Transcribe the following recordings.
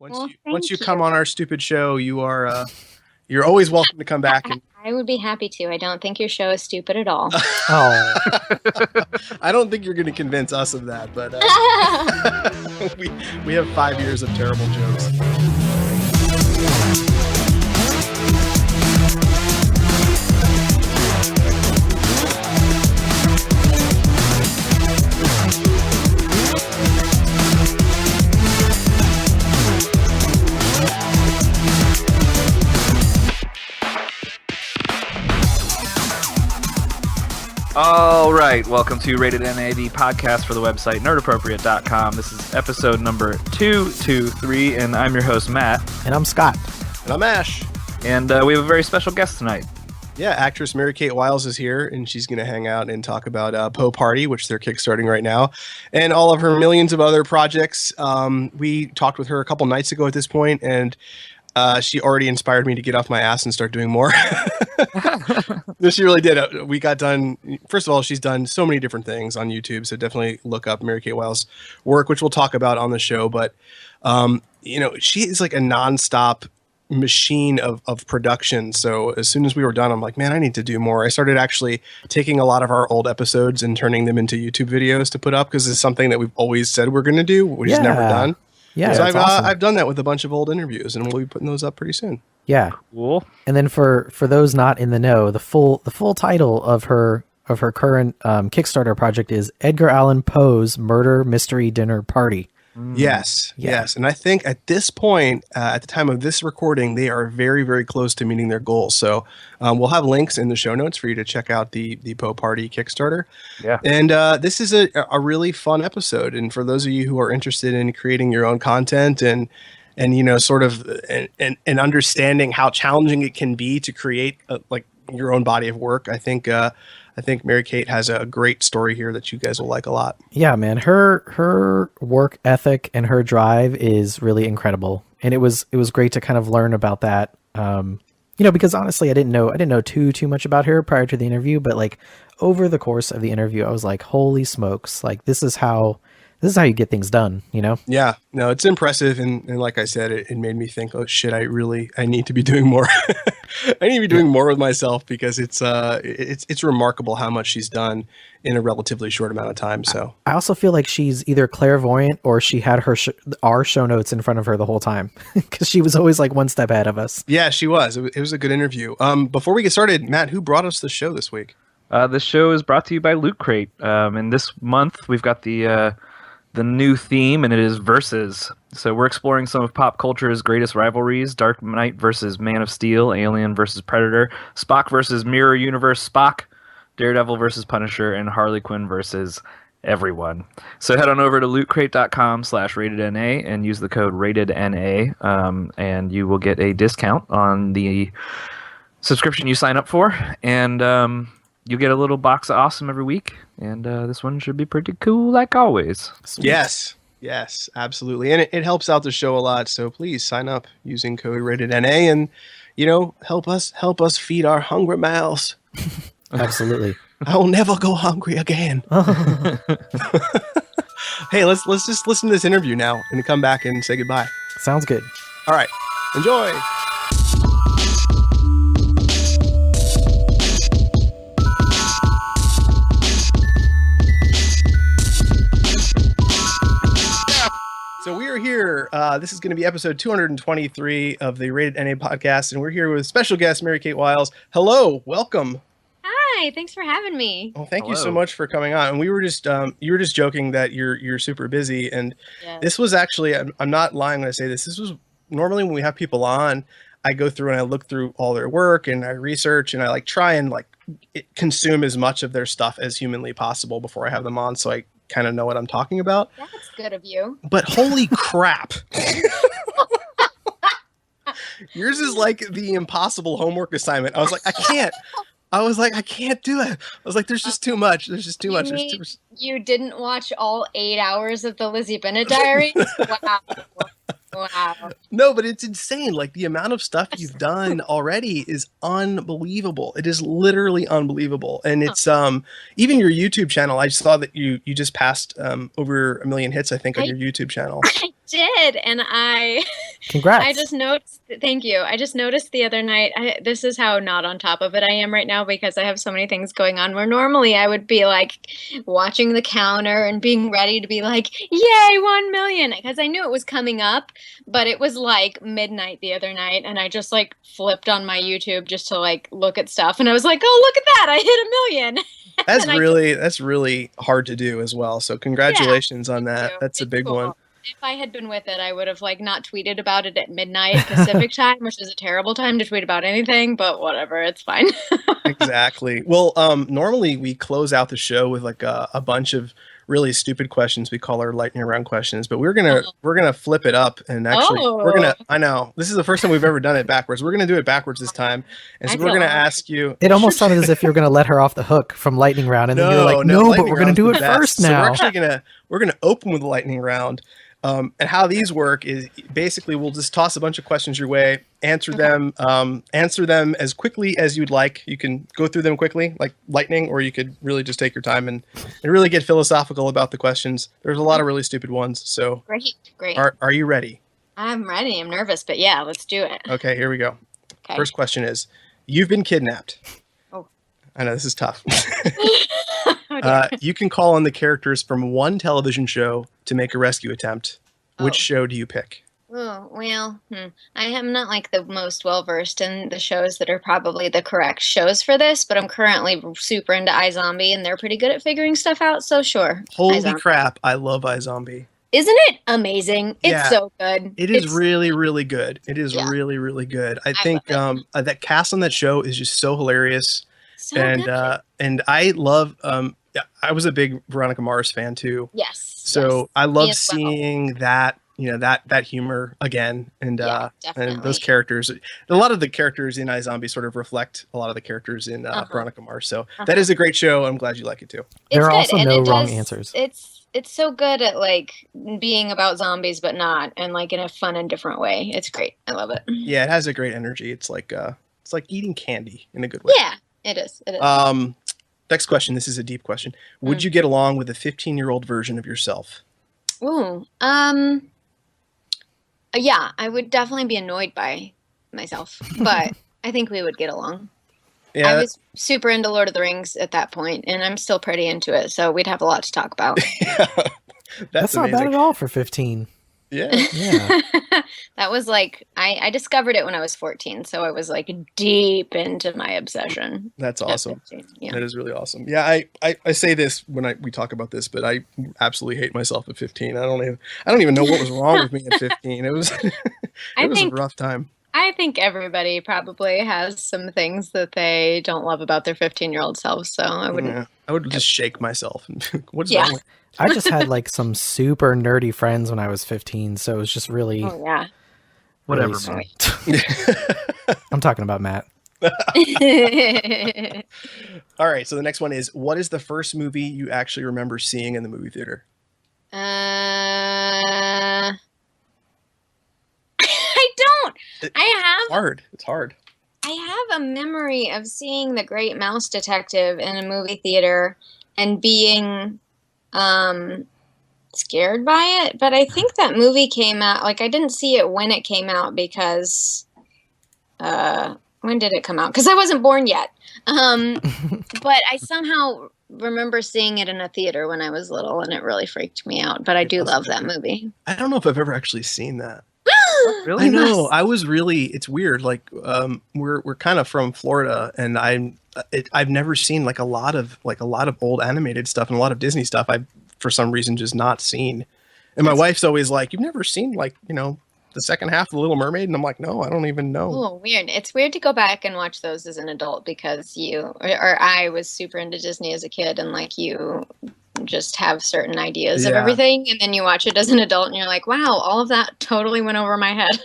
Well, Once you thank come you. on our stupid show, you're always welcome to come back. And I would be happy to. I don't think your show is stupid at all. Oh, I don't think you're going to convince us of that, but we have 5 years of terrible jokes. All right, welcome to Rated NA, the podcast for the website nerdappropriate.com. This is episode number 223, and I'm your host, Matt. and I'm Scott. And I'm Ash. And we have a very special guest tonight. Yeah, actress Mary Kate Wiles is here, and she's going to hang out and talk about Poe Party, which they're kickstarting right now, and all of her millions of other projects. We talked with her a couple nights ago at this point, and she already inspired me to get off my ass and start doing more. She really did. We got done. First of all, she's done so many different things on YouTube, so definitely look up Mary Kate Wiles' work, which we'll talk about on the show. But she is like a nonstop machine of production. So as soon as we were done, I'm like, man, I need to do more. I started actually taking a lot of our old episodes and turning them into YouTube videos to put up, because it's something that we've always said we're going to do, which is never done. Yeah, so that's awesome. I've done that with a bunch of old interviews, and we'll be putting those up pretty soon. Yeah, Cool. and then for those not in the know, the full title of her current Kickstarter project is Edgar Allan Poe's Murder Mystery Dinner Party. Yes. And I think at this point, at the time of this recording, they are very, very close to meeting their goals. So we'll have links in the show notes for you to check out the Poe Party Kickstarter. Yeah. And this is a really fun episode. And for those of you who are interested in creating your own content and sort of and understanding how challenging it can be to create like your own body of work, I think Mary Kate has a great story here that you guys will like a lot. Yeah, man, her work ethic and her drive is really incredible, and it was great to kind of learn about that. Because honestly, I didn't know too much about her prior to the interview, but like over the course of the interview, I was like, holy smokes, like this is how you get things done, Yeah, no, it's impressive. And like I said, it made me think, oh shit, I need to be doing more. I need to be doing more with myself, because it's remarkable how much she's done in a relatively short amount of time. So I also feel like she's either clairvoyant or she had our show notes in front of her the whole time, because she was always like one step ahead of us. yeah, she was. It was a good interview. Before we get started, Matt, who brought us the show this week? This show is brought to you by Loot Crate. And this month, we've got the new theme, and it is Versus. So we're exploring some of pop culture's greatest rivalries: Dark Knight versus Man of Steel, Alien versus Predator, Spock versus Mirror Universe Spock, Daredevil versus Punisher, and Harley Quinn versus everyone. So head on over to lootcrate.com/ratedNA and use the code RATEDNA, and you will get a discount on the subscription you sign up for, and you get a little box of awesome every week, and this one should be pretty cool like always. Sweet. Yes, absolutely. And it helps out the show a lot. So please sign up using code RATEDNA and, help us feed our hungry mouths. Absolutely. I will never go hungry again. Hey, let's just listen to this interview now and come back and say goodbye. Sounds good. All right. Enjoy. So we are here. This is going to be episode 223 of the Rated NA podcast, and we're here with special guest Mary Kate Wiles. Hello, welcome. Hi, thanks for having me. Well, thank you so Hello. much for coming on. And we were just, you were just joking that you're super busy, and Yes. this was actually, I'm not lying when I say this. This was normally when we have people on, I go through and I look through all their work and I research and I try and consume as much of their stuff as humanly possible before I have them on, so I kind of know what I'm talking about. That's good of you. But holy crap. Yours is like the impossible homework assignment. I was like, I can't do it. I was like, there's just too much. There's just too much. There's too much. You didn't watch all 8 hours of the Lizzie Bennet Diaries? Wow. Wow. No, but it's insane. Like the amount of stuff you've done already is unbelievable. It is literally unbelievable. And it's even your YouTube channel. I saw that you just passed over 1 million hits, I think, on your YouTube channel. I did, and I Congrats. I just noticed, thank you. I just noticed the other night, this is how not on top of it I am right now because I have so many things going on where normally I would be like watching the counter and being ready to be like, yay, 1 million, because I knew it was coming up, but it was like midnight the other night and I just like flipped on my YouTube just to like look at stuff and I was like, oh, look at that, I hit 1 million. That's really hard to do as well. So congratulations on that. That's a big one. If I had been with it, I would have like not tweeted about it at midnight Pacific time, which is a terrible time to tweet about anything, but whatever, it's fine. Exactly. Well, normally we close out the show with like a bunch of really stupid questions. We call our lightning round questions, but we're gonna flip it up and actually I know this is the first time we've ever done it backwards. We're gonna do it backwards this time, and so we're gonna ask you. It almost sounded as if you were gonna let her off the hook from lightning round, and then you're like, no, but we're gonna do it first now. So we're gonna open with the lightning round. And how these work is basically we'll just toss a bunch of questions your way, answer them as quickly as you'd like. You can go through them quickly, like lightning, or you could really just take your time and really get philosophical about the questions. There's a lot of really stupid ones. So great. Are you ready? I'm ready. I'm nervous, but yeah, let's do it. Okay, here we go. Okay. First question is: you've been kidnapped. Oh. I know this is tough. You can call on the characters from one television show to make a rescue attempt. Which show do you pick? Oh, well, I am not like the most well-versed in the shows that are probably the correct shows for this, but I'm currently super into iZombie, and they're pretty good at figuring stuff out, so sure. Holy crap, I love iZombie. Isn't it amazing? It's so good. It's really, really good. It is really, really good. I think that cast on that show is just so hilarious. So good. And I love I was a big Veronica Mars fan too. Yes. So I love seeing that, that humor again, and those characters. A lot of the characters in iZombie sort of reflect a lot of the characters in Veronica Mars. So that is a great show. I'm glad you like it too. There are also no wrong answers. It's so good at like being about zombies, but not, and like in a fun and different way. It's great. I love it. Yeah, it has a great energy. It's like eating candy in a good way. Yeah, it is. It is. Next question. This is a deep question. Would you get along with a 15-year-old version of yourself? Ooh. Yeah, I would definitely be annoyed by myself, but I think we would get along. Yeah. I was super into Lord of the Rings at that point, and I'm still pretty into it, so we'd have a lot to talk about. That's not bad at all for 15. Yeah. That was like, I discovered it when I was 14, so I was like deep into my obsession. That's awesome. Yeah. That is really awesome. Yeah, I say this when we talk about this, but I absolutely hate myself at 15. I don't even know what was wrong with me at 15. It was a rough time. I think everybody probably has some things that they don't love about their 15-year-old selves, so I wouldn't. Yeah, I would just shake myself. What's wrong with I just had like some super nerdy friends when I was 15, so it was just really whatever. Really I'm talking about Matt. All right, so the next one is: what is the first movie you actually remember seeing in the movie theater? I don't. It's hard. I have a memory of seeing The Great Mouse Detective in a movie theater and being scared by it, but I think that movie came out, like I didn't see it when it came out because when did it come out? Because I wasn't born yet. But I somehow remember seeing it in a theater when I was little, and it really freaked me out. But I do love that movie. I don't know if I've ever actually seen that. Really? I know. I was really. It's weird. Like, we're kind of from Florida, and I've never seen like a lot of old animated stuff and a lot of Disney stuff. I've for some reason just not seen. And my wife's always like, "You've never seen the second half of The Little Mermaid?" And I'm like, "No, I don't even know." Oh, weird. It's weird to go back and watch those as an adult because I was super into Disney as a kid, and like you just have certain ideas of everything, and then you watch it as an adult and you're like, wow, all of that totally went over my head.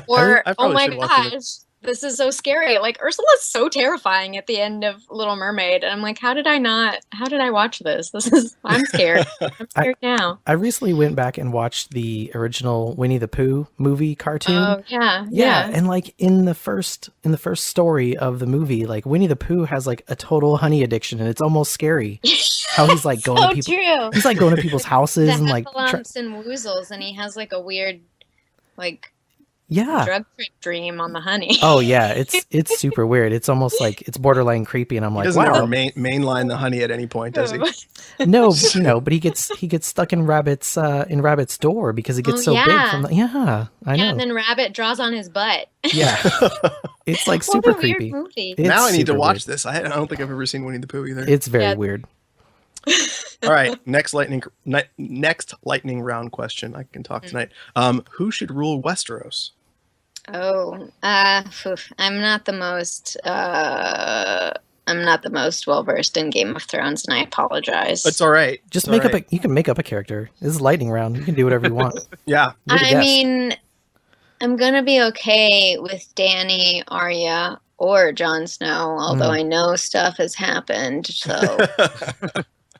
Or oh my gosh, this is so scary. Like Ursula's so terrifying at the end of Little Mermaid, and I'm like, how did I watch this? I'm scared. I'm scared now. I recently went back and watched the original Winnie the Pooh movie cartoon. Oh yeah. And like in the first story of the movie, like Winnie the Pooh has like a total honey addiction, and it's almost scary. How he's like going to people. True. He's like going to people's houses and like lumps and woozles, and he has like a weird like Yeah. drug trip dream on the honey. Oh yeah, it's super weird. It's almost like it's borderline creepy, and I'm He like, doesn't wow. ever mainline the honey at any point, does he? No, but he gets stuck in Rabbit's door because it gets so big from the I know. And then Rabbit draws on his butt. Yeah. It's like What super a weird creepy. movie. It's Now I need to super watch weird. this. I don't think I've ever seen Winnie the Pooh either. It's very weird. All right, next lightning round question. I can talk tonight. Who should rule Westeros? Oh, I'm not the most well versed in Game of Thrones, and I apologize. It's all right. Just It's all right. you can make up a character. This is lightning round. You can do whatever you want. Yeah. You're the I guest. mean, I'm gonna be okay with Dany, Arya, or Jon Snow, although I know stuff has happened, so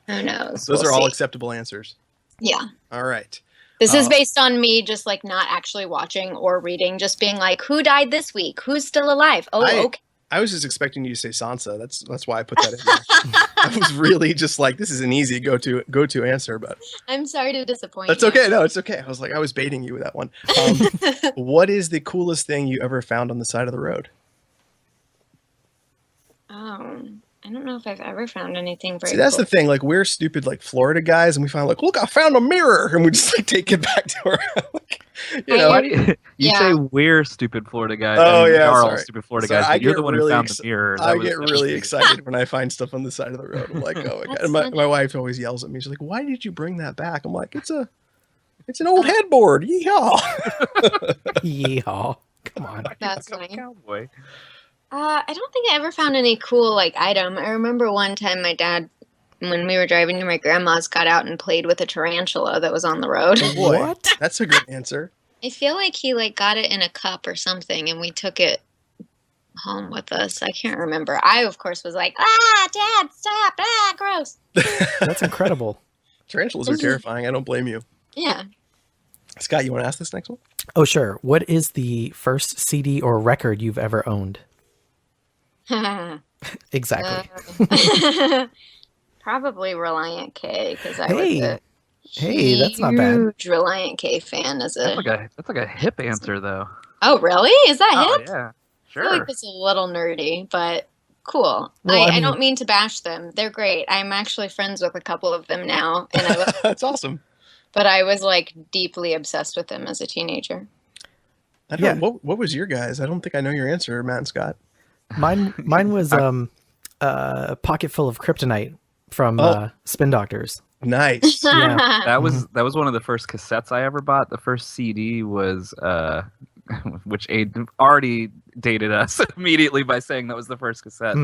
who knows? Those We'll are all see. acceptable answers. Yeah. All right. This is based on me just like not actually watching or reading, just being like, who died this week? Who's still alive? Oh, okay. I was just expecting you to say Sansa. That's why I put that in there. I was really just like, this is an easy go-to answer, but I'm sorry to disappoint that's you. okay. No, it's okay. I was baiting you with that one. What is the coolest thing you ever found on the side of the road? I don't know if I've ever found anything very See, that's cool. the thing. Like, we're stupid, like Florida guys, and we find like, look, I found a mirror, and we just like take it back to our, like, you know. Why do you Yeah. say we're stupid Florida guys? Oh, and yeah, are all sorry. stupid Florida Sorry, guys. I But you're get the one really who found the mirror. I get really excited when I find stuff on the side of the road. I'm like, oh my god! That's And my funny. wife always yells at me. She's like, "Why did you bring that back?" I'm like, it's an old headboard. Yeehaw! Yeehaw. Come on. That's funny. Cowboy. I don't think I ever found any cool like item. I remember one time my dad, when we were driving to my grandma's, got out and played with a tarantula that was on the road. Boy, What? that's a good answer. I feel like he like got it in a cup or something, and we took it home with us. I can't remember. I of course was like, Dad, stop! Gross. That's incredible. Tarantulas are terrifying. I don't blame you. Yeah. Scott, you want to ask this next one? Oh, sure. What is the first CD or record you've ever owned? Exactly. Probably Reliant K, because I Hey. was a Hey, that's not bad. huge Reliant K fan as a. That's like a hip answer though. Oh, really? Is that Oh hip? yeah, I sure. feel like it's a little nerdy, but cool. Well, I I mean- don't mean to bash them. They're great. I'm actually friends with a couple of them now, and That's awesome. but I was like deeply obsessed with them as a teenager. I don't. What was your guys? I don't think I know your answer, Matt and Scott. Mine was a pocket full of kryptonite from Spin Doctors. Nice. Yeah. That was one of the first cassettes I ever bought. The first CD was which already dated us immediately by saying that was the first cassette.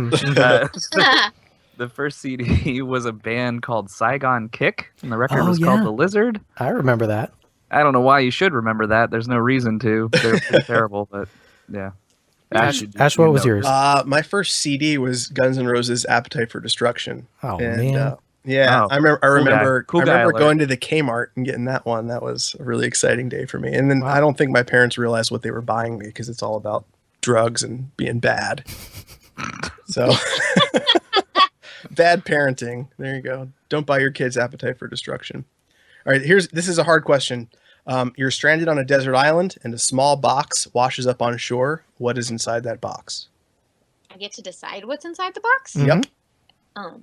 The first CD was a band called Saigon Kick, and the record was called yeah. The Lizard. I remember that. I don't know why you should remember that. There's no reason to. They're pretty terrible, but yeah. Ash, what was yours? My first CD was Guns N' Roses' "Appetite for Destruction." Oh, And, man. yeah, Oh, I remember. Cool I guy remember alert. going to the Kmart and getting that one. That was a really exciting day for me. And then I don't think my parents realized what they were buying me because it's all about drugs and being bad. So bad parenting. There you go. Don't buy your kids Appetite for Destruction. All right, this is a hard question. You're stranded on a desert island and a small box washes up on shore. What is inside that box? I get to decide what's inside the box. Yep. Oh,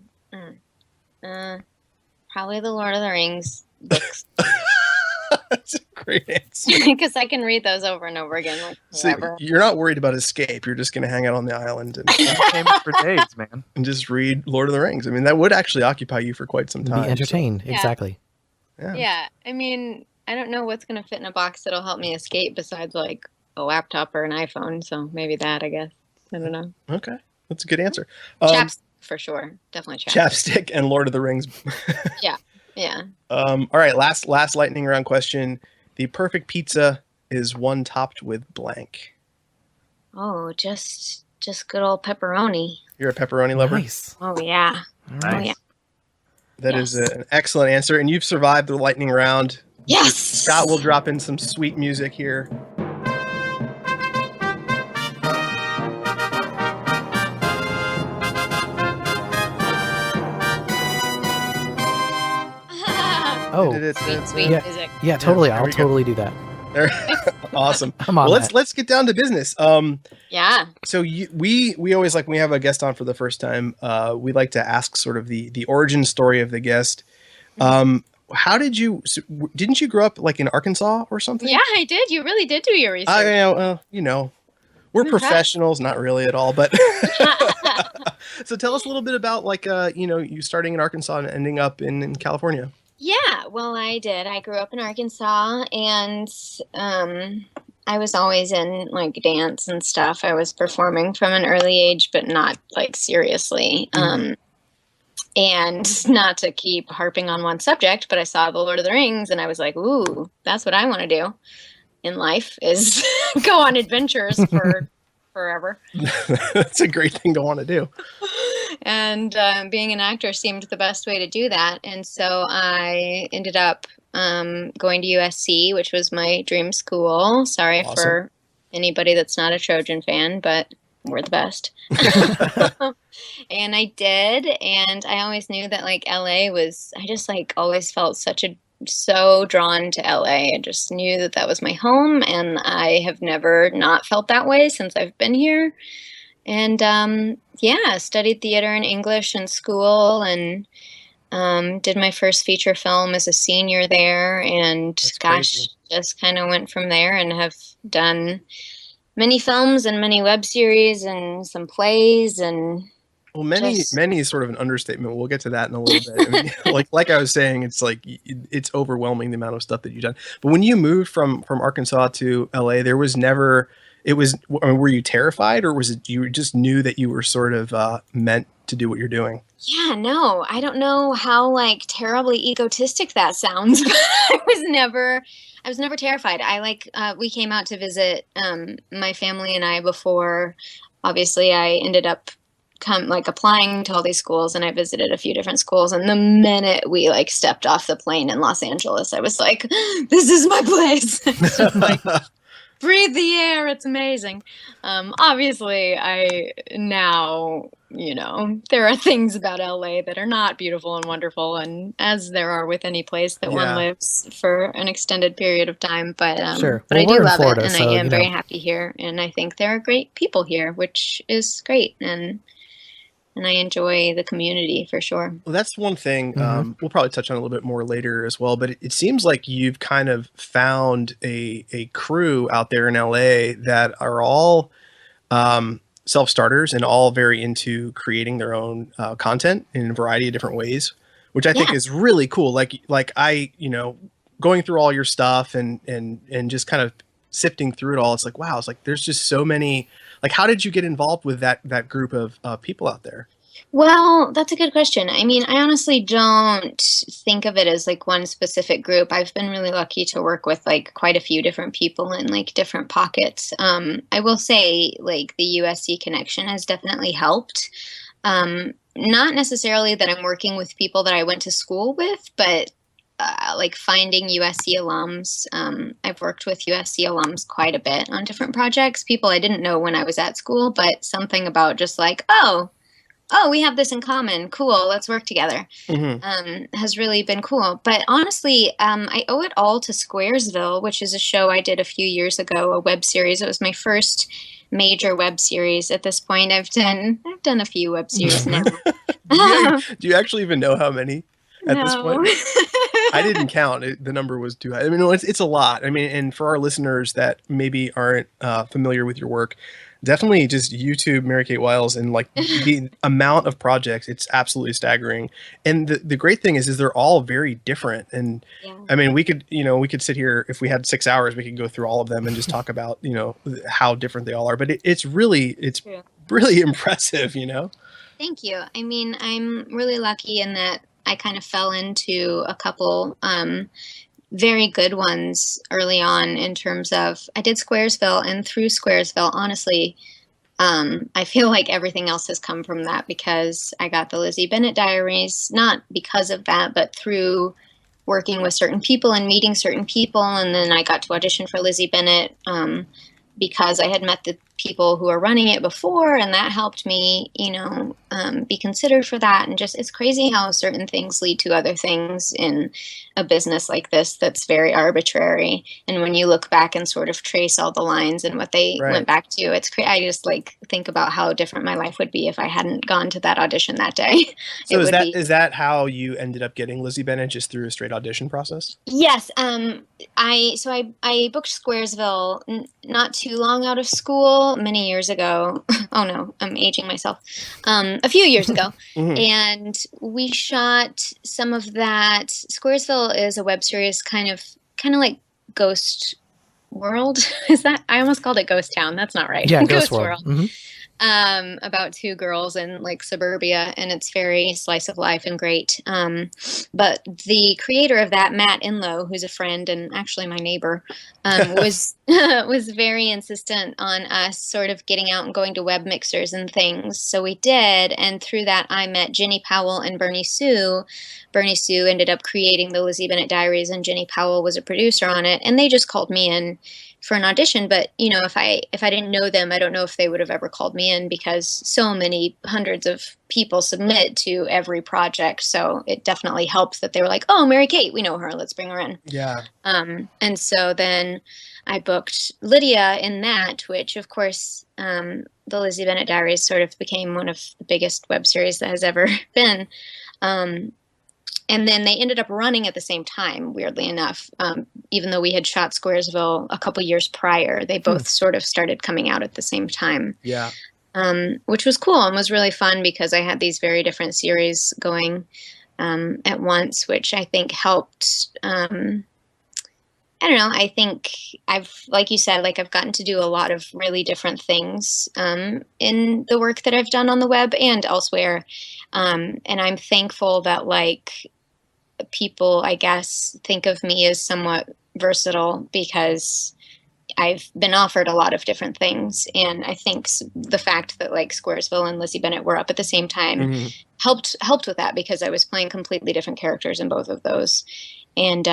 probably the Lord of the Rings books, That's a great answer. because I can read those over and over again, like So forever. you're not worried about escape. You're just going to hang out on the island and, Entertainment for days, man. and just read Lord of the Rings. I mean, that would actually occupy you for quite some Be time. entertained. Yeah. Exactly. So, yeah. Yeah, I mean, I don't know what's going to fit in a box that'll help me escape besides like a laptop or an iPhone. So maybe that, I guess. I don't know. Okay. That's a good answer. Chapstick for sure. Definitely chapstick. Chapstick and Lord of the Rings. Yeah. All right. Last lightning round question. The perfect pizza is one topped with blank. Oh, just good old pepperoni. You're a pepperoni lover? Nice. Oh yeah. All Oh right. yeah. That is Yes. an excellent answer. And you've survived the lightning round. Yes. Scott will drop in some sweet music here. Oh, Did it- Sweet Yeah. music. yeah, totally. there I'll we go. totally do that. There- Awesome. I'm on Well, that. let's get down to business. Yeah. So we always, like, when we have a guest on for the first time, we like to ask sort of the origin story of the guest. Didn't you grow up like in Arkansas or something? Yeah, I did. You really did do your research. We're professionals, not really at all, but so tell us a little bit about, like, you starting in Arkansas and ending up in California. Yeah, well, I did. I grew up in Arkansas, and I was always in like dance and stuff. I was performing from an early age, but not like seriously. And not to keep harping on one subject, but I saw The Lord of the Rings, and I was like, ooh, that's what I want to do in life, is go on adventures for forever. That's a great thing to want to do. And being an actor seemed the best way to do that. And so I ended up going to USC, which was my dream school. Sorry Awesome. for anybody that's not a Trojan fan, but we're the best. And I did. And I always knew that like LA was, I just like always felt so drawn to LA. I just knew that that was my home. And I have never not felt that way since I've been here. And studied theater and English in school, and did my first feature film as a senior there. And just kind of went from there, and have done many films and many web series and some plays. And well, many is sort of an understatement. We'll get to that in a little bit. I mean, like I was saying, it's like it's overwhelming the amount of stuff that you've done. But when you moved from Arkansas to LA, there was never. Were you terrified, or was it you just knew that you were sort of meant to do what you're doing? Yeah, no, I don't know how like terribly egotistic that sounds, but I was never terrified. We came out to visit my family and I before. Obviously, I ended up applying to all these schools, and I visited a few different schools. And the minute we like stepped off the plane in Los Angeles, I was like, "This is my place." It's just like, breathe the air. It's amazing. Obviously, there are things about LA that are not beautiful and wonderful, and as there are with any place that one lives for an extended period of time. But sure. But I do love Florida, it, and I am very happy here, and I think there are great people here, which is great, and I enjoy the community for sure. Well, that's one thing we'll probably touch on a little bit more later as well. But it seems like you've kind of found a crew out there in LA that are all self-starters and all very into creating their own content in a variety of different ways, which I think is really cool. Like I, going through all your stuff and just kind of sifting through it all. It's like, wow, it's like there's just so many. Like, how did you get involved with that group of people out there? Well, that's a good question. I mean, I honestly don't think of it as like one specific group. I've been really lucky to work with like quite a few different people in like different pockets. I will say like the USC connection has definitely helped. Not necessarily that I'm working with people that I went to school with, but like finding USC alums. I've worked with USC alums quite a bit on different projects. People I didn't know when I was at school, but something about just like, oh, we have this in common. Cool. Let's work together. Has really been cool. But honestly, I owe it all to Squaresville, which is a show I did a few years ago, a web series. It was my first major web series. At this point, I've done a few web series now. Do you actually even know how many at this point? I didn't count. The number was too high. I mean, it's a lot. I mean, and for our listeners that maybe aren't familiar with your work, definitely just YouTube Mary Kate Wiles, and like the amount of projects, it's absolutely staggering. And the great thing is they're all very different. And I mean, we could sit here if we had 6 hours, we could go through all of them and just talk about, how different they all are. But it's really impressive, Thank you. I mean, I'm really lucky in that I kind of fell into a couple very good ones early on in terms of I did Squaresville, and through Squaresville, honestly, I feel like everything else has come from that, because I got the Lizzie Bennett diaries, not because of that, but through working with certain people and meeting certain people. And then I got to audition for Lizzie Bennett because I had met people who are running it before, and that helped me, be considered for that. And just, it's crazy how certain things lead to other things in a business like this that's very arbitrary. And when you look back and sort of trace all the lines and what they went back to, it's I just like think about how different my life would be if I hadn't gone to that audition that day. So is that how you ended up getting Lizzie Bennett, just through a straight audition process? Yes. I booked Squaresville not too long out of school, many years ago. Oh no, I'm aging myself. A few years ago. And we shot some of that. Squaresville is a web series kind of like Ghost World. Is that? I almost called it Ghost Town. That's not right. Yeah, Ghost World. About two girls in like suburbia, and it's very slice of life and great. But the creator of that, Matt Inlow, who's a friend and actually my neighbor, was very insistent on us sort of getting out and going to web mixers and things. So we did, and through that I met Jenny Powell and Bernie Sue. Bernie Sue ended up creating the Lizzie Bennett Diaries, and Jenny Powell was a producer on it, and they just called me in for an audition. But if I didn't know them, I don't know if they would have ever called me in, because so many hundreds of people submit to every project. So it definitely helps that they were like, oh, Mary Kate, we know her, let's bring her in. Yeah. And so then I booked Lydia in that, which of course the Lizzie Bennett Diaries sort of became one of the biggest web series that has ever been. And then they ended up running at the same time, weirdly enough. Even though we had shot Squaresville a couple years prior, they both sort of started coming out at the same time. Yeah. Which was cool and was really fun, because I had these very different series going at once, which I think helped. I don't know. I think like you said, I've gotten to do a lot of really different things in the work that I've done on the web and elsewhere. And I'm thankful that people, I guess, think of me as somewhat versatile, because I've been offered a lot of different things. And I think the fact that Squaresville and Lizzie Bennett were up at the same time helped with that, because I was playing completely different characters in both of those. And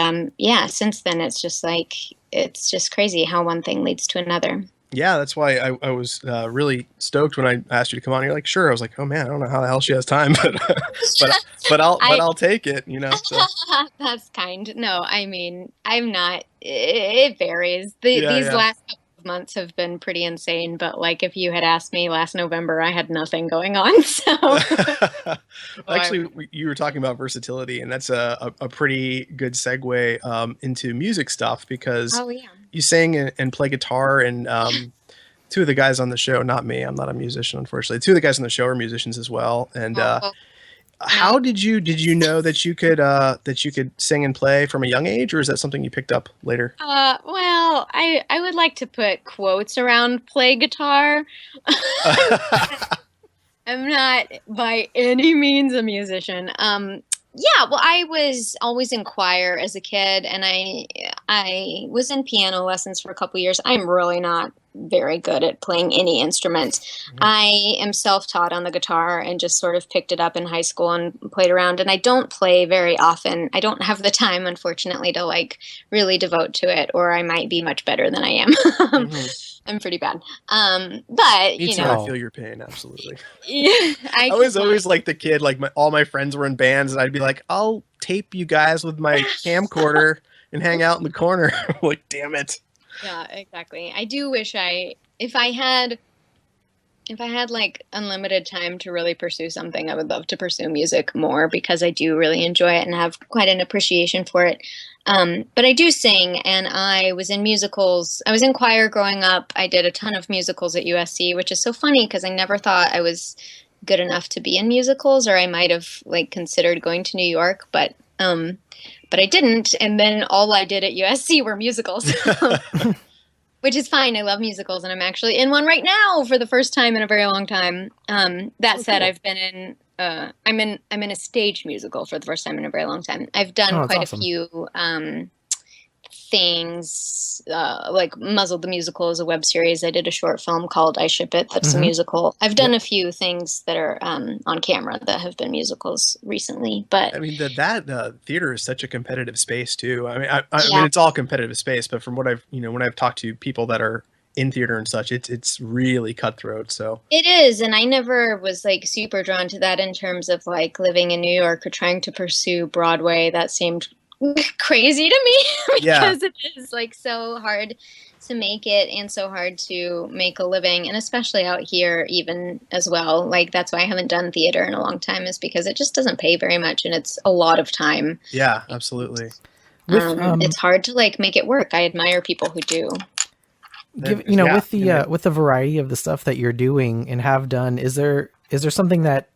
since then it's just crazy how one thing leads to another. Yeah, that's why I was really stoked when I asked you to come on. You're like, sure. I was like, oh man, I don't know how the hell she has time, but I'll take it. So. That's kind. No, I mean, I'm not. It varies. These last couple of months have been pretty insane. But if you had asked me last November, I had nothing going on. So actually, you were talking about versatility, and that's a pretty good segue into music stuff, because you sing and play guitar, and two of the guys on the show, not me, I'm not a musician, unfortunately. Two of the guys on the show are musicians as well. And how did you know that you could sing and play from a young age, or is that something you picked up later? Well, I would like to put quotes around play guitar. I'm not by any means a musician. Well, I was always in choir as a kid, and I was in piano lessons for a couple years. I'm really not very good at playing any instrument. I am self-taught on the guitar and just sort of picked it up in high school and played around. And I don't play very often. I don't have the time, unfortunately, to really devote to it, or I might be much better than I am. I'm pretty bad. But Me too, I feel your pain. Absolutely. Yeah, I was always the kid, all my friends were in bands, and I'd be like, I'll tape you guys with my camcorder and hang out in the corner. I'm damn it. Yeah, exactly. I do wish if I had unlimited time to really pursue something, I would love to pursue music more, because I do really enjoy it and have quite an appreciation for it. But I do sing, and I was in musicals. I was in choir growing up. I did a ton of musicals at USC, which is so funny because I never thought I was good enough to be in musicals, or I might have considered going to New York, but I didn't. And then all I did at USC were musicals, which is fine. I love musicals, and I'm actually in one right now for the first time in a very long time. That said, cool. I've been in. I'm in a stage musical for the first time in a very long time. I've done quite awesome. A few things, like Muzzled the Musical is a web series. I did a short film called I Ship It. That's a musical. I've done a few things that are on camera that have been musicals recently. But I mean that theater is such a competitive space too. I mean, I mean it's all competitive space, but from what I've when I've talked to people that are in theater and such. It's really cutthroat. So It is, and I never was like super drawn to that in terms of like living in New York or trying to pursue Broadway. That seemed crazy to me because it is like so hard to make it and so hard to make a living, and especially out here even as well. Like that's why I haven't done theater in a long time, is because it just doesn't pay very much and it's a lot of time. Yeah, absolutely. It's hard to like make it work. I admire people who do. With the variety of the stuff that you're doing and have done, is there something that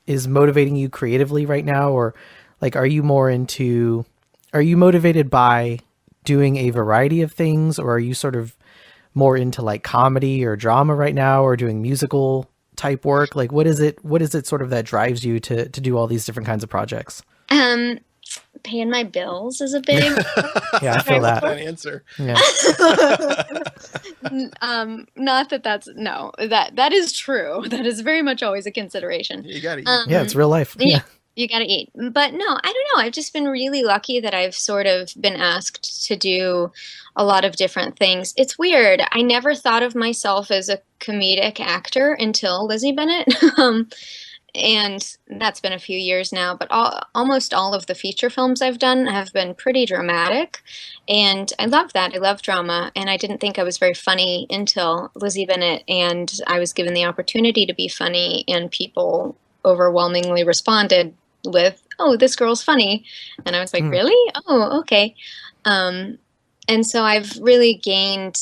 is motivating you creatively right now, or like are you motivated by doing a variety of things, or are you sort of more into like comedy or drama right now, or doing musical type work? Like what is it sort of that drives you to do all these different kinds of projects? Paying my bills is a big yeah, I feel that answer. Yeah. Not that is true. That is very much always a consideration. You gotta eat. Yeah, it's real life. Yeah. You gotta eat. But no, I don't know. I've just been really lucky that I've sort of been asked to do a lot of different things. It's weird. I never thought of myself as a comedic actor until Lizzie Bennett. And that's been a few years now, but almost all of the feature films I've done have been pretty dramatic, and I love that. I love drama, and I didn't think I was very funny until Lizzie Bennett, and I was given the opportunity to be funny, and people overwhelmingly responded with, "Oh, this girl's funny," and I was like, "Really? Oh, okay." And so I've really gained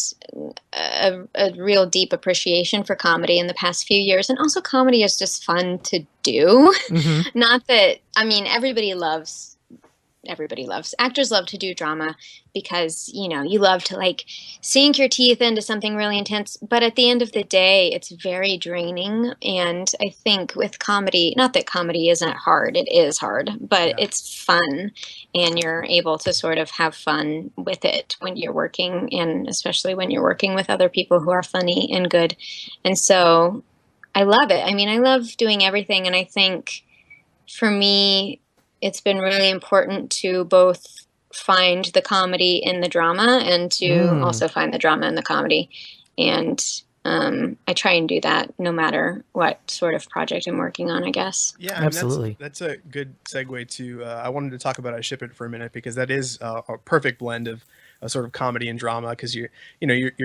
a real deep appreciation for comedy in the past few years. And also comedy is just fun to do. Mm-hmm. Not that, I mean, everybody loves, actors love to do drama because, you know, you love to like sink your teeth into something really intense. But at the end of the day, it's very draining. And I think with comedy, not that comedy isn't hard, it is hard, but it's fun. And you're able to sort of have fun with it when you're working, and especially when you're working with other people who are funny and good. And so I love it. I mean, I love doing everything. And I think for me, it's been really important to both find the comedy in the drama and to also find the drama in the comedy. And I try and do that no matter what sort of project I'm working on, I guess. Yeah, absolutely. That's a good segue to, I wanted to talk about I Ship It for a minute, because that is a perfect blend of a sort of comedy and drama, because your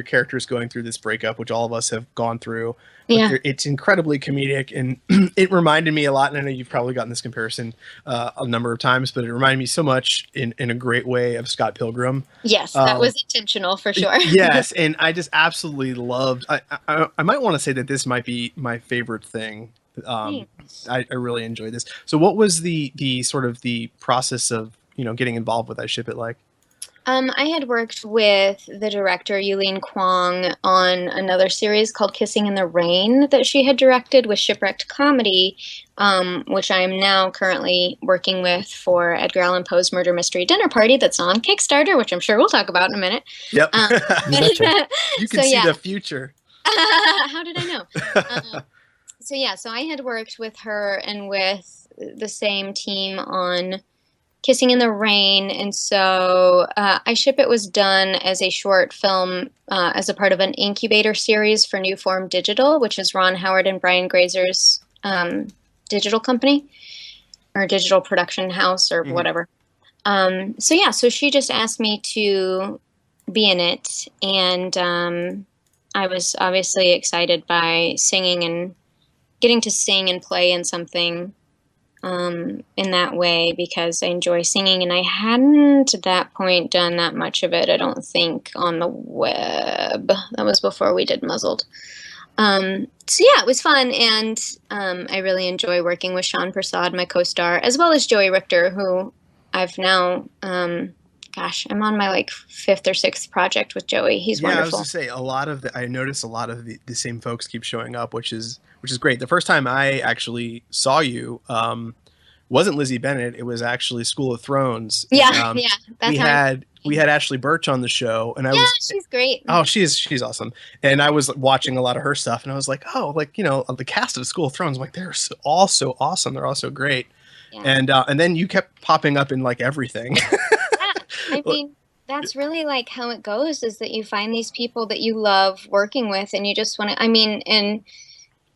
character is going through this breakup, which all of us have gone through. Yeah. It's incredibly comedic, and it reminded me a lot, and I know you've probably gotten this comparison a number of times, but it reminded me so much in a great way of Scott Pilgrim. Yes, that was intentional for sure. Yes, and I just absolutely loved, I might want to say that this might be my favorite thing. I really enjoyed this. So what was the sort of the process of, getting involved with I Ship It like? I had worked with the director, Yulene Kwong, on another series called Kissing in the Rain that she had directed with Shipwrecked Comedy, which I am now currently working with for Edgar Allan Poe's Murder Mystery Dinner Party that's on Kickstarter, which I'm sure we'll talk about in a minute. Yep. You can see the future. How did I know? So I had worked with her and with the same team on Kissing in the Rain, and so I Ship It was done as a short film as a part of an incubator series for New Form Digital, which is Ron Howard and Brian Grazer's digital company or digital production house or whatever. So she just asked me to be in it, and I was obviously excited by singing and getting to sing and play in something in that way, because I enjoy singing, and I hadn't at that point done that much of it, I don't think, on the web. That was before we did Muzzled. It was fun, and I really enjoy working with Sean Prasad, my co-star, as well as Joey Richter, who I've now, I'm on my fifth or sixth project with Joey. He's wonderful. I was gonna say, I noticed a lot of the same folks keep showing up, which is great. The first time I actually saw you wasn't Lizzie Bennett. It was actually School of Thrones. Yeah, we had Ashley Birch on the show, and she's great. Oh, she's awesome. And I was watching a lot of her stuff, and I was like, the cast of School of Thrones, they're all so awesome. They're all so great. Yeah. And then you kept popping up in everything. I mean, that's really like how it goes, is that you find these people that you love working with, and you just want to, I mean, and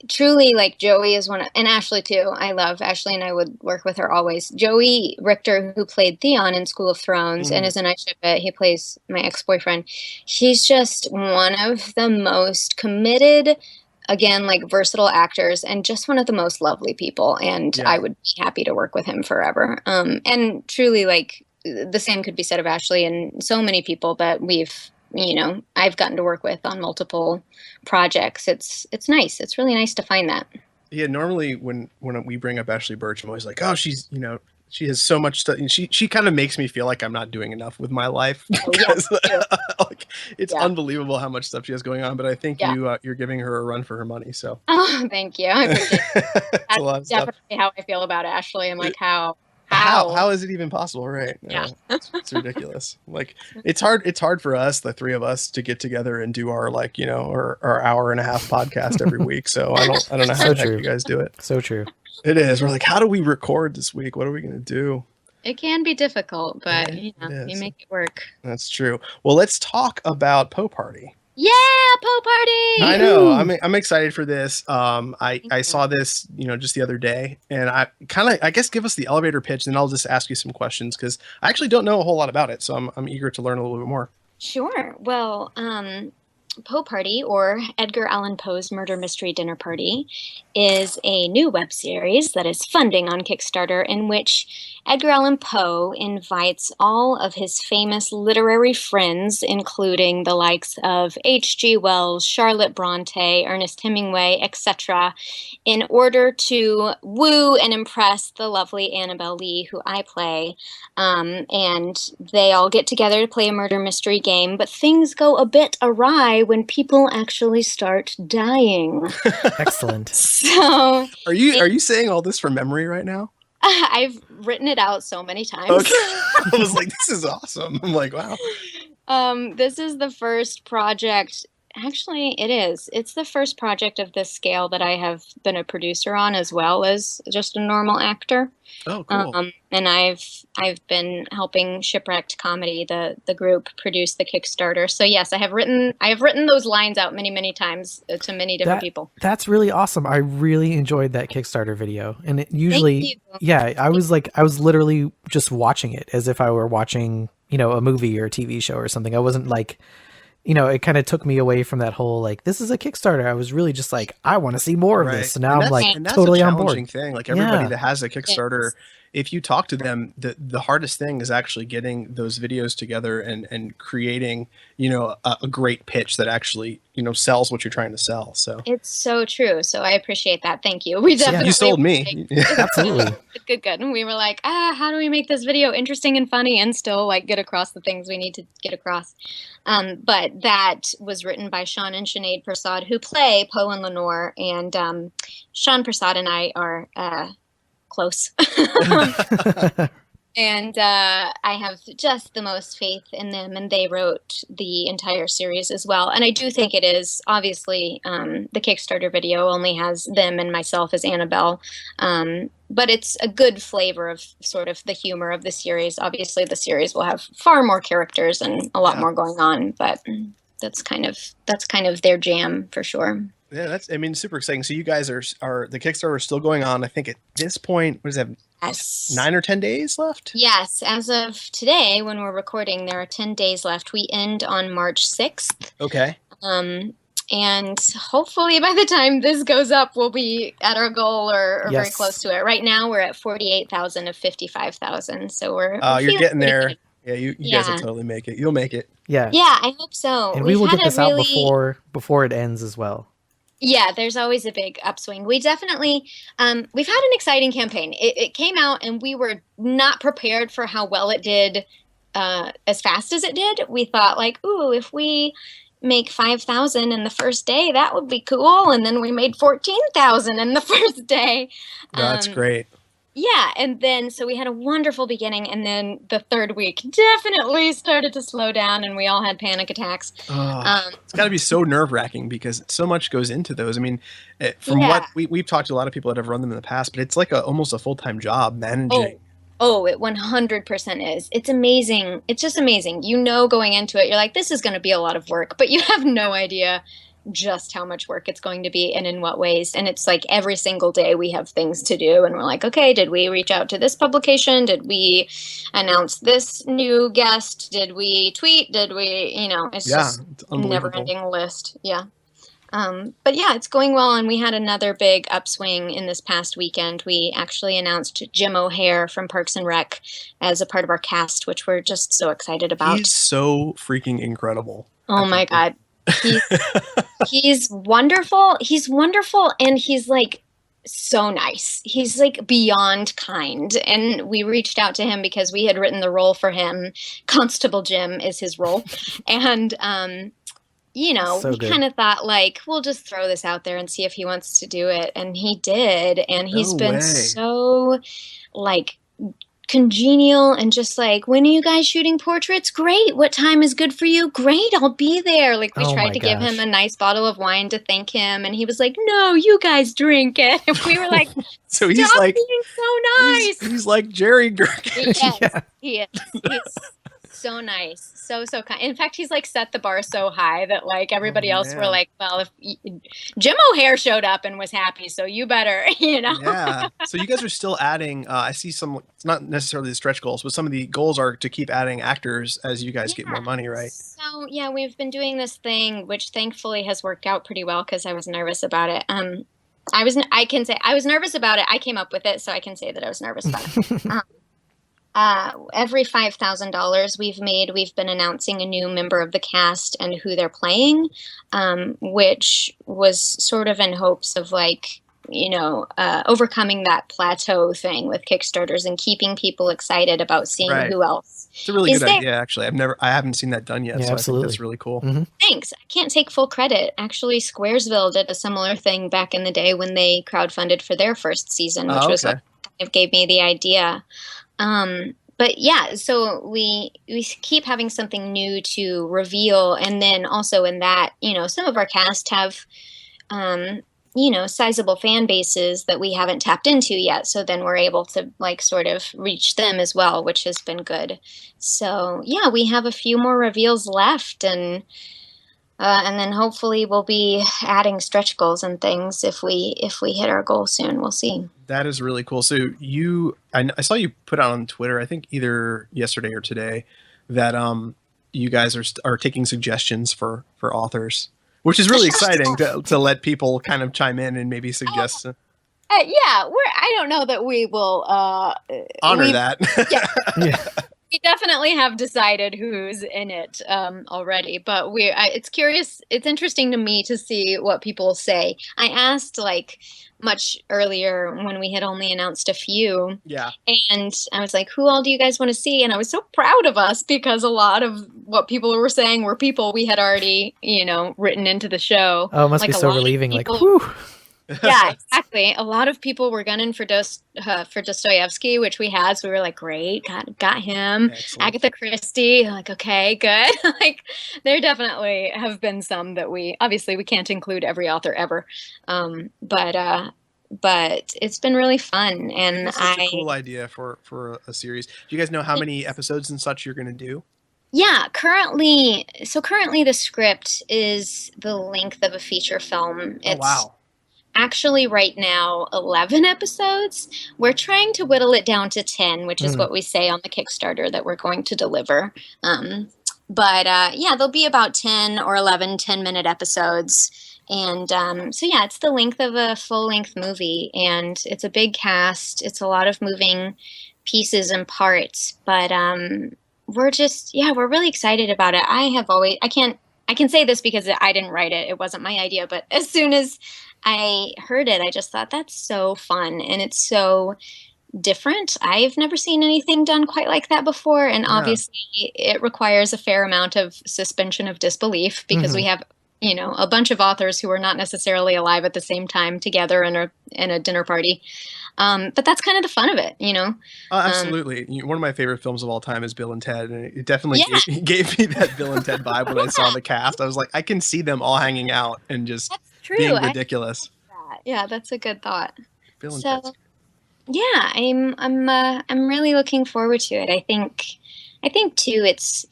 truly, like, Joey is and Ashley too. I love Ashley, and I would work with her always. Joey Richter, who played Theon in School of Thrones and is in I Ship It, he plays my ex-boyfriend. He's just one of the most committed, again, like, versatile actors, and just one of the most lovely people. And I would be happy to work with him forever. And truly, like, the same could be said of Ashley and so many people that I've gotten to work with on multiple projects. It's nice. It's really nice to find that. Yeah, normally when we bring up Ashley Birch, I'm always like, oh, she's, she has so much stuff. She kind of makes me feel like I'm not doing enough with my life. Because, like, it's unbelievable how much stuff she has going on. But I think you're giving her a run for her money. So. Oh, thank you. I appreciate it. That's a lot of definitely stuff. how I feel about Ashley. I'm like, how is it even possible? Right. Yeah. It's ridiculous. Like, it's hard for us, the three of us, to get together and do our, like, our hour and a half podcast every week. So I don't know how the heck you guys do it. So true. It is. We're like, how do we record this week? What are we going to do? It can be difficult, but you make it work. That's true. Well, let's talk about Poe Party. Yeah, Poe Party! I know. I'm excited for this. I saw this, just the other day, and I guess give us the elevator pitch, and I'll just ask you some questions, because I actually don't know a whole lot about it, so I'm eager to learn a little bit more. Sure. Well, Poe Party, or Edgar Allan Poe's Murder Mystery Dinner Party, is a new web series that is funding on Kickstarter, in which Edgar Allan Poe invites all of his famous literary friends, including the likes of H.G. Wells, Charlotte Bronte, Ernest Hemingway, etc., in order to woo and impress the lovely Annabelle Lee, who I play. And they all get together to play a murder mystery game, but things go a bit awry when people actually start dying. Excellent. So, are you saying all this from memory right now? I've written it out so many times. Okay. I was like, this is awesome. I'm like, wow. This is the first project. Actually, it is. It's the first project of this scale that I have been a producer on, as well as just a normal actor. Oh, cool. And I've been helping Shipwrecked Comedy, the group, produce the Kickstarter. So yes, I have written those lines out many, many times to many different people. That's really awesome. I really enjoyed that Kickstarter video, and it usually, I was literally just watching it as if I were watching, a movie or a TV show or something. I wasn't like, it kind of took me away from that whole, like, this is a Kickstarter. I was really just like, I want to see more of this. So now I'm like totally on board. Thing. Like, everybody that has a Kickstarter, if you talk to them, the hardest thing is actually getting those videos together and creating, a great pitch that actually, sells what you're trying to sell. So it's so true. So I appreciate that. Thank you. We definitely you sold me. Absolutely. Good. And we were like, how do we make this video interesting and funny and still, like, get across the things we need to get across? But that was written by Sean and Sinead Prasad, who play Poe and Lenore, and Sean Prasad and I are close. And I have just the most faith in them, and they wrote the entire series as well. And I do think it is, obviously, the Kickstarter video only has them and myself as Annabelle, but it's a good flavor of sort of the humor of the series. Obviously, the series will have far more characters and a lot more going on, but that's kind of their jam for sure. Yeah, super exciting. So you guys are the Kickstarter is still going on. I think at this point, what is that? Yes. 9 or 10 days left? Yes. As of today, when we're recording, there are 10 days left. We end on March 6th. Okay. And hopefully by the time this goes up, we'll be at our goal or very close to it. Right now, we're at 48,000 of 55,000. So we're you're getting there. Good. Yeah, you guys will totally make it. You'll make it. Yeah. Yeah, I hope so. And we will get this out before it ends as well. Yeah, there's always a big upswing. We definitely, we've had an exciting campaign. It came out and we were not prepared for how well it did as fast as it did. We thought, like, ooh, if we make 5,000 in the first day, that would be cool. And then we made 14,000 in the first day. That's great. Yeah, and then so we had a wonderful beginning, and then the third week definitely started to slow down, and we all had panic attacks. It's got to be so nerve-wracking because so much goes into those. I mean, from what we've talked to a lot of people that have run them in the past, but it's like almost a full-time job managing Oh, it 100% is. It's amazing. It's just amazing. You know, going into it, you're like, this is going to be a lot of work, but you have no idea just how much work it's going to be and in what ways. And it's like every single day we have things to do. And we're like, okay, did we reach out to this publication? Did we announce this new guest? Did we tweet? Did we, it's just a never ending list. Yeah. But yeah, it's going well, and we had another big upswing in this past weekend. We actually announced Jim O'Hare from Parks and Rec as a part of our cast, which we're just so excited about. He's so freaking incredible. Oh my God. He's wonderful. He's wonderful, and he's like so nice. He's like beyond kind. And we reached out to him because we had written the role for him. Constable Jim is his role. And we kind of thought, like, we'll just throw this out there and see if he wants to do it. And he did. And he's been so, like, congenial and just like, when are you guys shooting portraits? Great. What time is good for you? Great. I'll be there. Like, we tried to give him a nice bottle of wine to thank him. And he was like, no, you guys drink it. And we were like, so he's like, being so nice. He's like Jerry Gherkin. Yes, he is. He's so nice. So kind. In fact, he's like set the bar so high that like everybody else were like, well, if Jim O'Hare showed up and was happy, so you better, Yeah. So you guys are still adding, I see some, it's not necessarily the stretch goals, but some of the goals are to keep adding actors as you guys get more money, right? So yeah, we've been doing this thing, which thankfully has worked out pretty well because I was nervous about it. I can say I was nervous about it. I came up with it, so I can say that I was nervous about it. Every $5,000 we've been announcing a new member of the cast and who they're playing, which was sort of in hopes of like, overcoming that plateau thing with Kickstarters and keeping people excited about seeing who else. It's a really good idea, actually. I haven't seen that done yet, so absolutely. I think that's really cool. Mm-hmm. Thanks. I can't take full credit. Actually, Squaresville did a similar thing back in the day when they crowdfunded for their first season, which was what kind of gave me the idea. But yeah, so we keep having something new to reveal. And then also in that, some of our cast have, sizable fan bases that we haven't tapped into yet. So then we're able to like sort of reach them as well, which has been good. So yeah, we have a few more reveals left, and then hopefully we'll be adding stretch goals and things if we hit our goal soon. We'll see. That is really cool. So I saw you put out on Twitter, I think either yesterday or today, that you guys are taking suggestions for authors, which is really exciting to let people kind of chime in and maybe suggest. I don't know that we will honor that. Yeah. We definitely have decided who's in it already, but it's interesting to me to see what people say. I asked like much earlier when we had only announced a few. Yeah. And I was like, who all do you guys want to see? And I was so proud of us because a lot of what people were saying were people we had already, written into the show. Oh, it must be so relieving. Like, whew. Yeah, exactly. A lot of people were gunning for Dostoevsky, which we had. So we were like, great, got him. Excellent. Agatha Christie, like, okay, good. Like, there definitely have been some that we can't include every author ever. But it's been really fun. And it's such a cool idea for a series. Do you guys know how many episodes and such you're going to do? Yeah, currently the script is the length of a feature film. Oh, wow. Actually, right now, 11 episodes. We're trying to whittle it down to 10, which is what we say on the Kickstarter that we're going to deliver. But there'll be about 10 or 11 10-minute episodes. And it's the length of a full-length movie. And it's a big cast. It's a lot of moving pieces and parts. But we're really excited about it. I can say this because I didn't write it. It wasn't my idea. But as soon as I heard it, I just thought that's so fun and it's so different. I've never seen anything done quite like that before. And obviously it requires a fair amount of suspension of disbelief because we have, a bunch of authors who are not necessarily alive at the same time together in a dinner party. But that's kind of the fun of it, Oh, absolutely. One of my favorite films of all time is Bill and Ted. And it definitely gave me that Bill and Ted vibe when I saw the cast. I was like, I can see them all hanging out and just being ridiculous. Yeah, that's a good thought. Bill and Ted. Yeah, I'm really looking forward to it. I think too,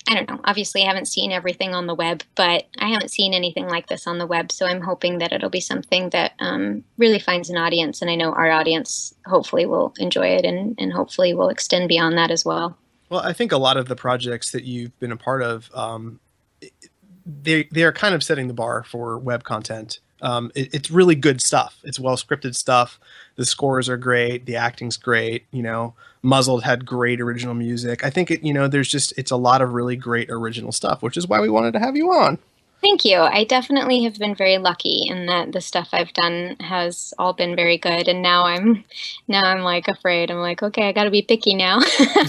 I don't know, obviously I haven't seen everything on the web, but I haven't seen anything like this on the web. So I'm hoping that it'll be something that really finds an audience. And I know our audience hopefully will enjoy it and hopefully will extend beyond that as well. Well, I think a lot of the projects that you've been a part of, they are kind of setting the bar for web content. It's really good stuff. It's well scripted stuff. The scores are great. The acting's great. Muzzled had great original music. I think it's a lot of really great original stuff, which is why we wanted to have you on. Thank you. I definitely have been very lucky in that the stuff I've done has all been very good. And now I'm like afraid. I'm like, okay, I got to be picky now.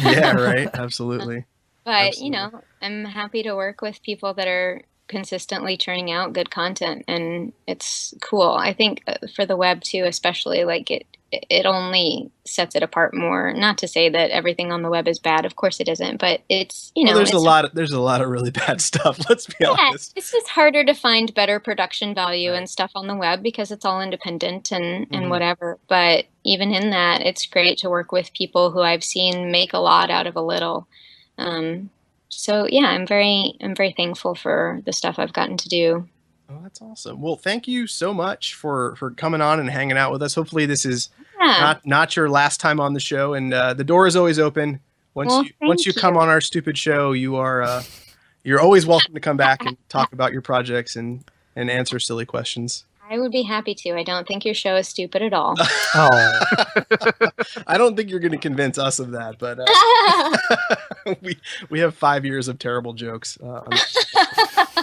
Yeah, right. Absolutely. But, Absolutely. I'm happy to work with people that are consistently churning out good content, and it's cool. I think for the web too, especially, like it only sets it apart more. Not to say that everything on the web is bad. Of course it isn't, but it's, Well, there's a lot of really bad stuff. Let's be honest. It's just harder to find better production value and stuff on the web because it's all independent and whatever. But even in that, it's great to work with people who I've seen make a lot out of a little. So yeah, I'm very thankful for the stuff I've gotten to do. Oh, that's awesome. Well, thank you so much for coming on and hanging out with us. Hopefully this is not your last time on the show, and the door is always open. Once you come on our stupid show, you're always welcome to come back and talk about your projects and answer silly questions. I would be happy to. I don't think your show is stupid at all. Oh, I don't think you're going to convince us of that, but we have 5 years of terrible jokes.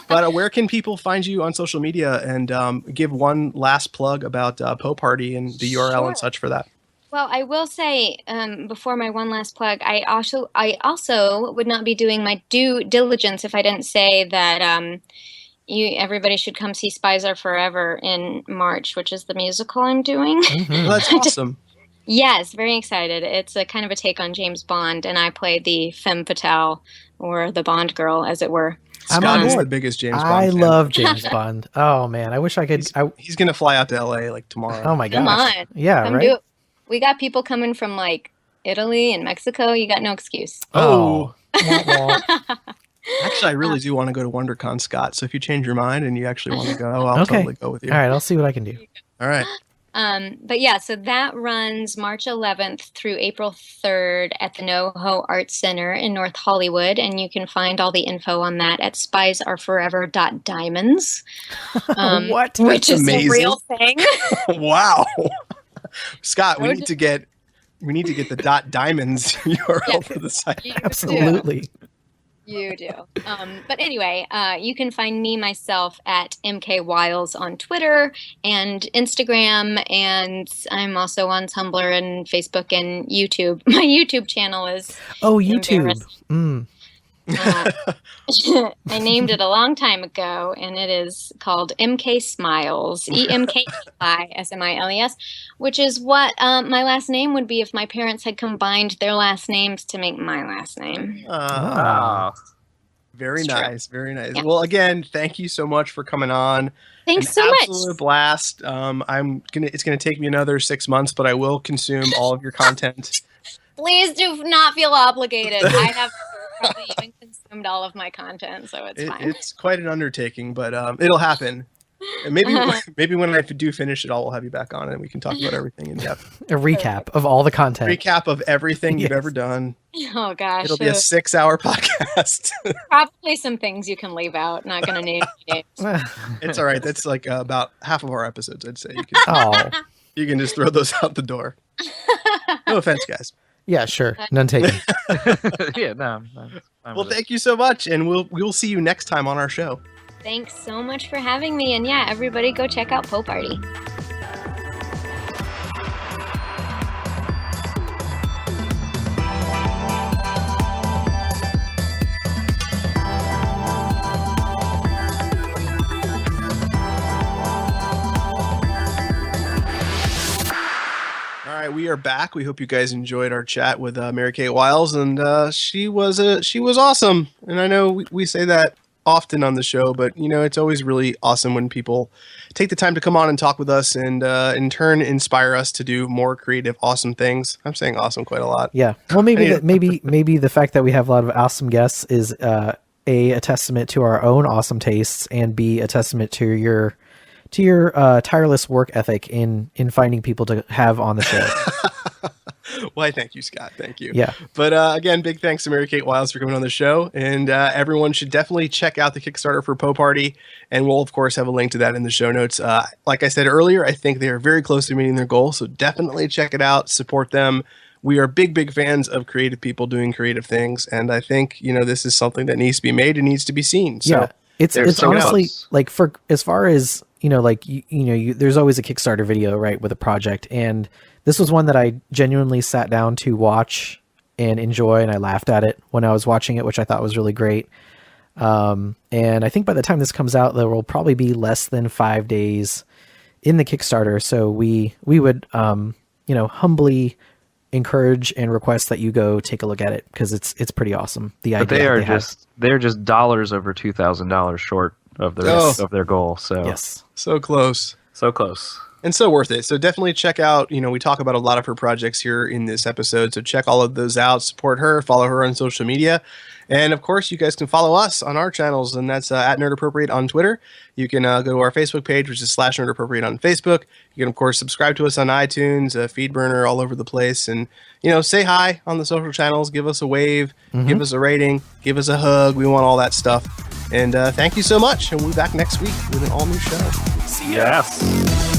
But where can people find you on social media, and give one last plug about Poe Party and the URL and such for that? Well, I will say, before my one last plug, I also would not be doing my due diligence if I didn't say that everybody should come see Spies Are Forever in March, which is the musical I'm doing. Mm-hmm. Well, that's awesome. Yes, very excited. It's a kind of a take on James Bond, and I play the femme fatale, or the Bond girl, as it were. Scott is the biggest James Bond fan. I love James Bond. Oh man, I wish I could. He's gonna fly out to LA like tomorrow. Oh my gosh. Come on. Yeah, Come right. do it. We got people coming from like Italy and Mexico. You got no excuse. Oh. Wah, wah. Actually, I really do want to go to WonderCon, Scott. So if you change your mind and you actually want to go, I'll totally go with you. All right, I'll see what I can do. All right. But yeah, so that runs March 11th through April 3rd at the NoHo Arts Center in North Hollywood, and you can find all the info on that at spiesareforever.diamonds. What? Which That's is amazing. a real thing. Wow. Scott, we need to get the .diamonds URL for the site. Absolutely. You do. But anyway, you can find myself at MK Wiles on Twitter and Instagram, and I'm also on Tumblr and Facebook and YouTube. My YouTube channel is YouTube. I named it a long time ago, and it is called MK Smiles, EMKSMILES, which is what my last name would be if my parents had combined their last names to make my last name. Very nice. Very nice. Yeah. Well, again, thank you so much for coming on. Thanks so much. Absolute blast. It's gonna take me another 6 months, but I will consume all of your content. Please do not feel obligated. I have probably even consumed all of my content, so it's fine. It's quite an undertaking, but it'll happen. And maybe when I do finish it all, we'll have you back on and we can talk about everything in depth. A recap of all the content. Recap of everything you've ever done. Oh gosh. It'll be a 6-hour podcast. Probably some things you can leave out. Not going to name names. It's all right. That's like about half of our episodes, I'd say. You can just throw those out the door. No offense, guys. Yeah, sure. None taken. Yeah, no. Well, thank you so much, and we'll see you next time on our show. Thanks so much for having me, and yeah, everybody go check out Poe Party. All right, we are back. We hope you guys enjoyed our chat with Mary Kate Wiles, and she was awesome. And I know we say that often on the show, but it's always really awesome when people take the time to come on and talk with us, and in turn inspire us to do more creative, awesome things. I'm saying awesome quite a lot. Yeah. Well, maybe the fact that we have a lot of awesome guests is a testament to our own awesome tastes, and B, a testament to your tireless work ethic in finding people to have on the show. Why, thank you, Scott. Thank you. Yeah. But again, big thanks to Mary Kate Wiles for coming on the show. And everyone should definitely check out the Kickstarter for Poe Party. And we'll, of course, have a link to that in the show notes. Like I said earlier, I think they are very close to meeting their goal. So definitely check it out. Support them. We are big fans of creative people doing creative things. And I think, this is something that needs to be made and needs to be seen. So yeah. It's honestly like, for as far as, there's always a Kickstarter video, right, with a project. And this was one that I genuinely sat down to watch and enjoy, and I laughed at it when I was watching it, which I thought was really great. And I think by the time this comes out, there will probably be less than 5 days in the Kickstarter. So we would, humbly encourage and request that you go take a look at it, because it's pretty awesome. But they're just dollars over $2,000 short of their goal. So yes, so close. And so worth it. So definitely check out, we talk about a lot of her projects here in this episode. So check all of those out, support her, follow her on social media. And of course, you guys can follow us on our channels, and that's at Nerd Appropriate on Twitter. You can go to our Facebook page, which is /Nerd Appropriate on Facebook. You can, of course, subscribe to us on iTunes, Feedburner, all over the place. And, say hi on the social channels, give us a wave, give us a rating, give us a hug. We want all that stuff. And thank you so much. And we'll be back next week with an all-new show. See ya. Yes.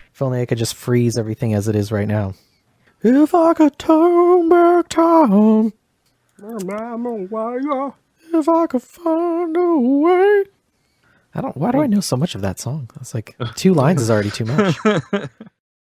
If only I could just freeze everything as it is right now. If I could turn back time, if I could find a way. Why do I know so much of that song? It's like 2 lines is already too much.